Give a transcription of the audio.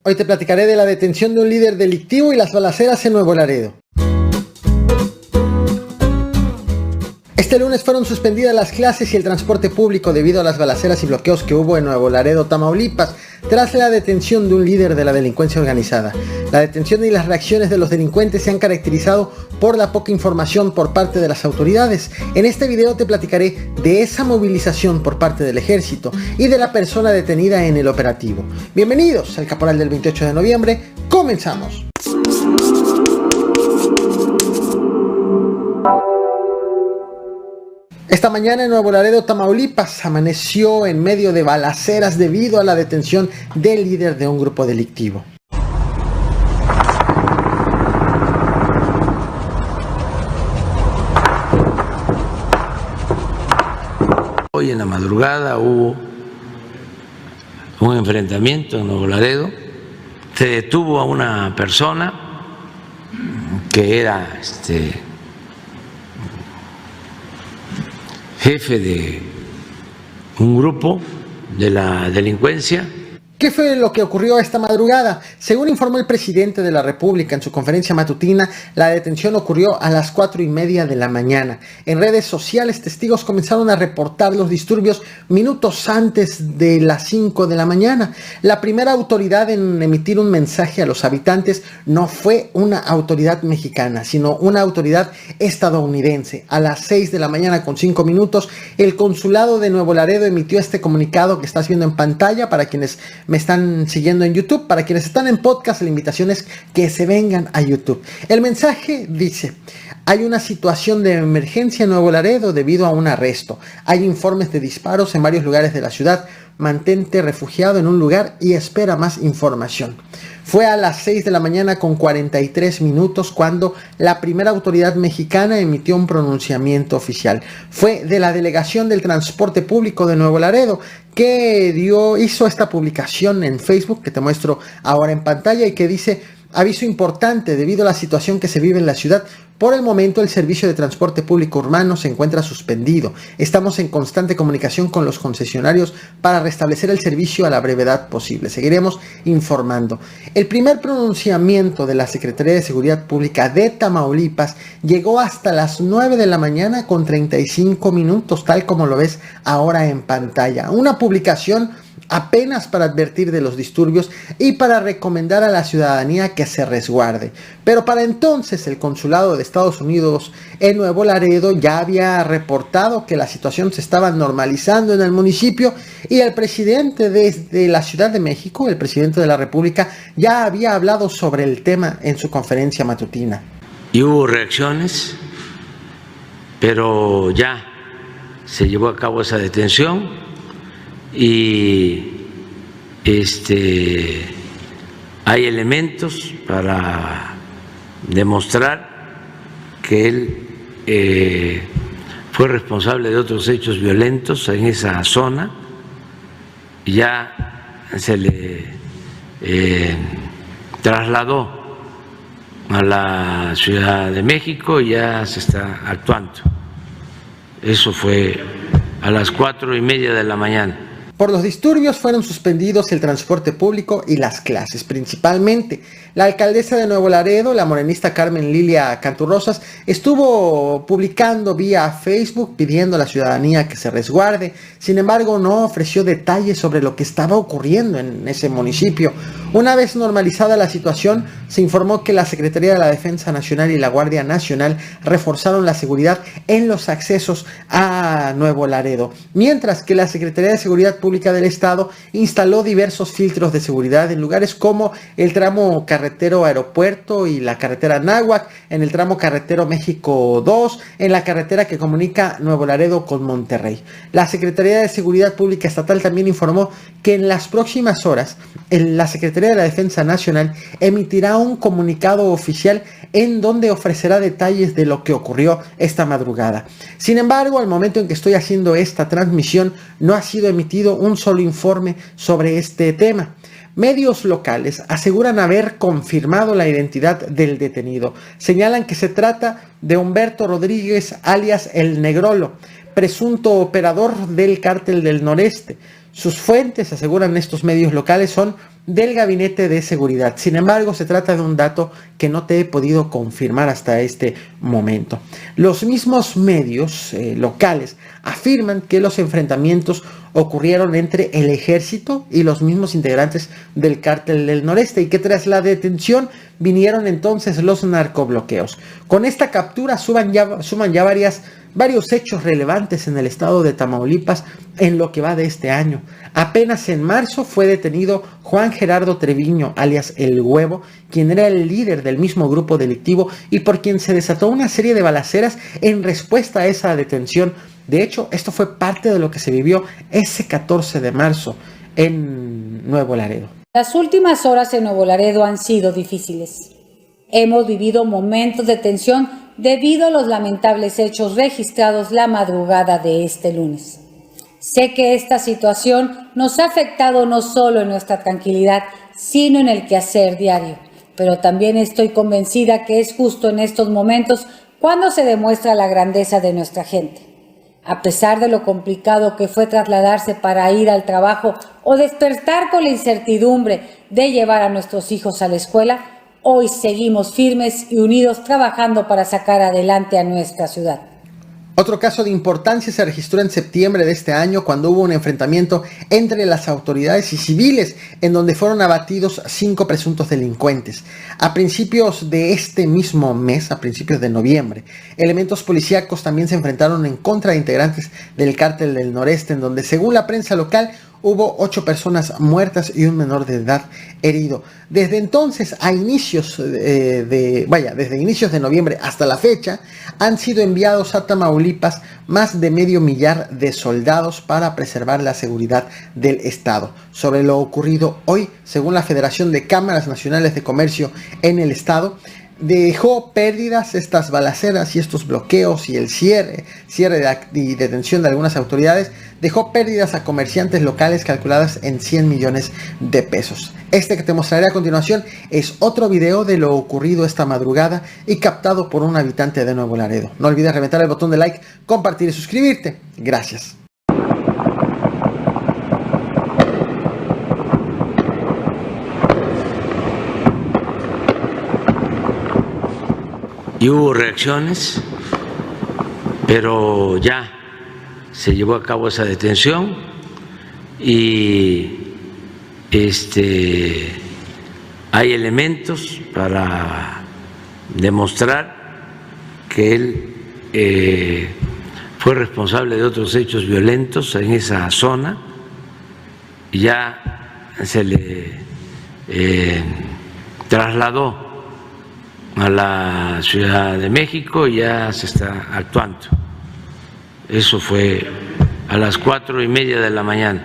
Hoy te platicaré de la detención de un líder delictivo y las balaceras en Nuevo Laredo. Este lunes fueron suspendidas las clases y el transporte público debido a las balaceras y bloqueos que hubo en Nuevo Laredo, Tamaulipas, tras la detención de un líder de la delincuencia organizada. La detención y las reacciones de los delincuentes se han caracterizado por la poca información por parte de las autoridades. En este video te platicaré de esa movilización por parte del ejército y de la persona detenida en el operativo. Bienvenidos al Caporal del 28 de noviembre, comenzamos. Esta mañana en Nuevo Laredo, Tamaulipas, amaneció en medio de balaceras debido a la detención del líder de un grupo delictivo. Hoy en la madrugada hubo un enfrentamiento en Nuevo Laredo. Se detuvo a una persona que era jefe de un grupo de la delincuencia. ¿Qué fue lo que ocurrió esta madrugada? Según informó el presidente de la República en su conferencia matutina, la detención ocurrió a las 4:30 de la mañana. En redes sociales, testigos comenzaron a reportar los disturbios minutos antes de las 5 de la mañana. La primera autoridad en emitir un mensaje a los habitantes no fue una autoridad mexicana, sino una autoridad estadounidense. A las 6 de la mañana con 5 minutos, el consulado de Nuevo Laredo emitió este comunicado que estás viendo en pantalla para quienes me están siguiendo en YouTube. Para quienes están en podcast, la invitación es que se vengan a YouTube. El mensaje dice: hay una situación de emergencia en Nuevo Laredo debido a un arresto. Hay informes de disparos en varios lugares de la ciudad. Mantente refugiado en un lugar y espera más información. Fue a las 6 de la mañana con 43 minutos cuando la primera autoridad mexicana emitió un pronunciamiento oficial. Fue de la Delegación del Transporte Público de Nuevo Laredo que hizo esta publicación en Facebook que te muestro ahora en pantalla y que dice: aviso importante debido a la situación que se vive en la ciudad. Por el momento el servicio de transporte público urbano se encuentra suspendido. Estamos en constante comunicación con los concesionarios para restablecer el servicio a la brevedad posible. Seguiremos informando. El primer pronunciamiento de la Secretaría de Seguridad Pública de Tamaulipas llegó hasta las 9 de la mañana con 35 minutos, tal como lo ves ahora en pantalla. Una publicación apenas para advertir de los disturbios y para recomendar a la ciudadanía que se resguarde. Pero para entonces el consulado de Estados Unidos en Nuevo Laredo ya había reportado que la situación se estaba normalizando en el municipio y el presidente de la Ciudad de México, el presidente de la República, ya había hablado sobre el tema en su conferencia matutina. Y hubo reacciones, pero ya se llevó a cabo esa detención. Y hay elementos para demostrar que él fue responsable de otros hechos violentos en esa zona. Ya se le trasladó a la Ciudad de México y ya se está actuando. Eso fue a las 4:30 de la mañana. Por los disturbios fueron suspendidos el transporte público y las clases. Principalmente, la alcaldesa de Nuevo Laredo, la morenista Carmen Lilia Canturrosas, estuvo publicando vía Facebook pidiendo a la ciudadanía que se resguarde. Sin embargo, no ofreció detalles sobre lo que estaba ocurriendo en ese municipio. Una vez normalizada la situación, se informó que la Secretaría de la Defensa Nacional y la Guardia Nacional reforzaron la seguridad en los accesos a Nuevo Laredo, mientras que la Secretaría de Seguridad Pública del Estado instaló diversos filtros de seguridad en lugares como el tramo carretero Aeropuerto y la carretera Anáhuac, en el tramo carretero México 2, en la carretera que comunica Nuevo Laredo con Monterrey. La Secretaría de Seguridad Pública Estatal también informó que en las próximas horas la Secretaría de la Defensa Nacional emitirá un comunicado oficial en donde ofrecerá detalles de lo que ocurrió esta madrugada. Sin embargo, al momento en que estoy haciendo esta transmisión, no ha sido emitido un solo informe sobre este tema. Medios locales aseguran haber confirmado la identidad del detenido. Señalan que se trata de Humberto Rodríguez, alias El Negrolo, presunto operador del Cártel del Noreste. Sus fuentes, aseguran estos medios locales, son del Gabinete de Seguridad. Sin embargo, se trata de un dato que no te he podido confirmar hasta este momento. Los mismos medios locales afirman que los enfrentamientos ocurrieron entre el ejército y los mismos integrantes del Cártel del Noreste, y que tras la detención vinieron entonces los narcobloqueos. Con esta captura suman ya varios hechos relevantes en el estado de Tamaulipas en lo que va de este año. Apenas en marzo fue detenido Juan Gerardo Treviño, alias El Huevo, quien era el líder del mismo grupo delictivo y por quien se desató una serie de balaceras en respuesta a esa detención. De hecho, esto fue parte de lo que se vivió ese 14 de marzo en Nuevo Laredo. Las últimas horas en Nuevo Laredo han sido difíciles. Hemos vivido momentos de tensión debido a los lamentables hechos registrados la madrugada de este lunes. Sé que esta situación nos ha afectado no solo en nuestra tranquilidad, sino en el quehacer diario, pero también estoy convencida que es justo en estos momentos cuando se demuestra la grandeza de nuestra gente. A pesar de lo complicado que fue trasladarse para ir al trabajo o despertar con la incertidumbre de llevar a nuestros hijos a la escuela, hoy seguimos firmes y unidos trabajando para sacar adelante a nuestra ciudad. Otro caso de importancia se registró en septiembre de este año, cuando hubo un enfrentamiento entre las autoridades y civiles, en donde fueron abatidos 5 presuntos delincuentes. A principios de este mismo mes, a principios de noviembre, elementos policíacos también se enfrentaron en contra de integrantes del Cártel del Noreste, en donde, según la prensa local, hubo 8 personas muertas y un menor de edad herido. Desde entonces, desde inicios de noviembre hasta la fecha, han sido enviados a Tamaulipas más de 500,000 de soldados para preservar la seguridad del Estado. Sobre lo ocurrido hoy, según la Federación de Cámaras Nacionales de Comercio en el Estado, dejó pérdidas estas balaceras y estos bloqueos y el cierre y detención de algunas autoridades, dejó pérdidas a comerciantes locales calculadas en 100 millones de pesos. Este que te mostraré a continuación es otro video de lo ocurrido esta madrugada y captado por un habitante de Nuevo Laredo. No olvides reventar el botón de like, compartir y suscribirte. Gracias. Y hubo reacciones, pero ya se llevó a cabo esa detención y hay elementos para demostrar que él fue responsable de otros hechos violentos en esa zona y ya se le trasladó a la Ciudad de México y ya se está actuando. Eso fue a las 4:30 de la mañana.